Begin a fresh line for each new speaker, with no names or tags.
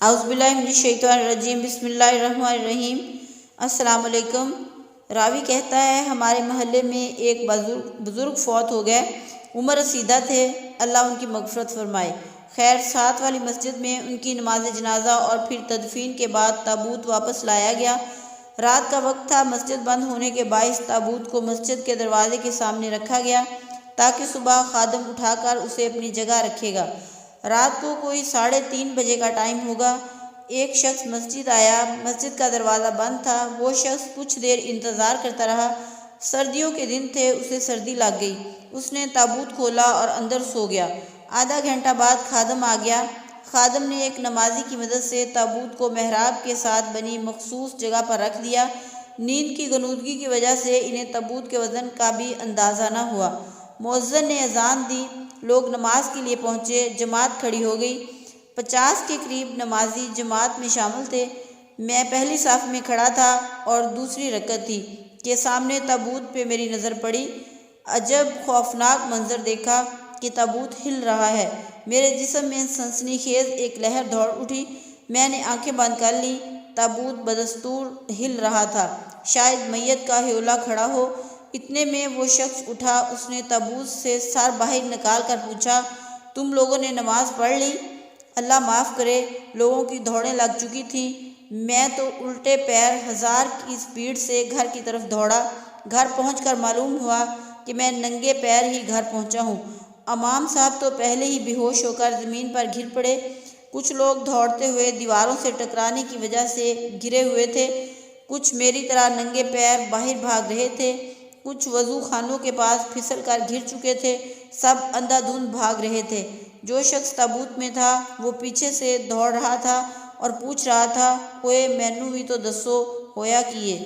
اعوذ باللہ من الشیطان الرجیم، بسم اللہ الرحمن الرحیم۔ السلام علیکم۔ راوی کہتا ہے ہمارے محلے میں ایک بزرگ فوت ہو گئے، عمر رسیدہ تھے، اللہ ان کی مغفرت فرمائے۔ خیر 7 والی مسجد میں ان کی نماز جنازہ اور پھر تدفین کے بعد تابوت واپس لایا گیا۔ رات کا وقت تھا، مسجد بند ہونے کے باعث تابوت کو مسجد کے دروازے کے سامنے رکھا گیا تاکہ صبح خادم اٹھا کر اسے اپنی جگہ رکھے گا۔ رات کو کوئی 3:30 بجے کا ٹائم ہوگا، ایک شخص مسجد آیا، مسجد کا دروازہ بند تھا۔ وہ شخص کچھ دیر انتظار کرتا رہا، سردیوں کے دن تھے، اسے سردی لگ گئی، اس نے تابوت کھولا اور اندر سو گیا۔ آدھا گھنٹہ بعد خادم آ گیا، خادم نے ایک نمازی کی مدد سے تابوت کو محراب کے ساتھ بنی مخصوص جگہ پر رکھ دیا۔ نیند کی غنودگی کی وجہ سے انہیں تابوت کے وزن کا بھی اندازہ نہ ہوا۔ مؤذن نے اذان دی، لوگ نماز کے لیے پہنچے، جماعت کھڑی ہو گئی۔ 50 کے قریب نمازی جماعت میں شامل تھے۔ میں پہلی صف میں کھڑا تھا اور دوسری رکعت تھی کہ سامنے تابوت پہ میری نظر پڑی۔ عجب خوفناک منظر دیکھا کہ تابوت ہل رہا ہے۔ میرے جسم میں سنسنی خیز ایک لہر دوڑ اٹھی، میں نے آنکھیں بند کر لیں۔ تابوت بدستور ہل رہا تھا، شاید میت کا ہیولہ کھڑا ہو۔ اتنے میں وہ شخص اٹھا، اس نے تابوت سے سر باہر نکال کر پوچھا، تم لوگوں نے نماز پڑھ لی؟ اللہ معاف کرے، لوگوں کی دوڑیں لگ چکی تھیں۔ میں تو الٹے پیر 1000 کی سپیڈ سے گھر کی طرف دوڑا۔ گھر پہنچ کر معلوم ہوا کہ میں ننگے پیر ہی گھر پہنچا ہوں۔ امام صاحب تو پہلے ہی بے ہوش ہو کر زمین پر گر پڑے۔ کچھ لوگ دوڑتے ہوئے دیواروں سے ٹکرانے کی وجہ سے گرے ہوئے تھے، کچھ میری طرح ننگے پیر باہر بھاگ رہے تھے، کچھ وضو خانوں کے پاس پھسل کر گر چکے تھے، سب اندھا دھند بھاگ رہے تھے۔ جو شخص تابوت میں تھا وہ پیچھے سے دوڑ رہا تھا اور پوچھ رہا تھا، اوئے مینوں بھی تو دسو، ہویا کیے؟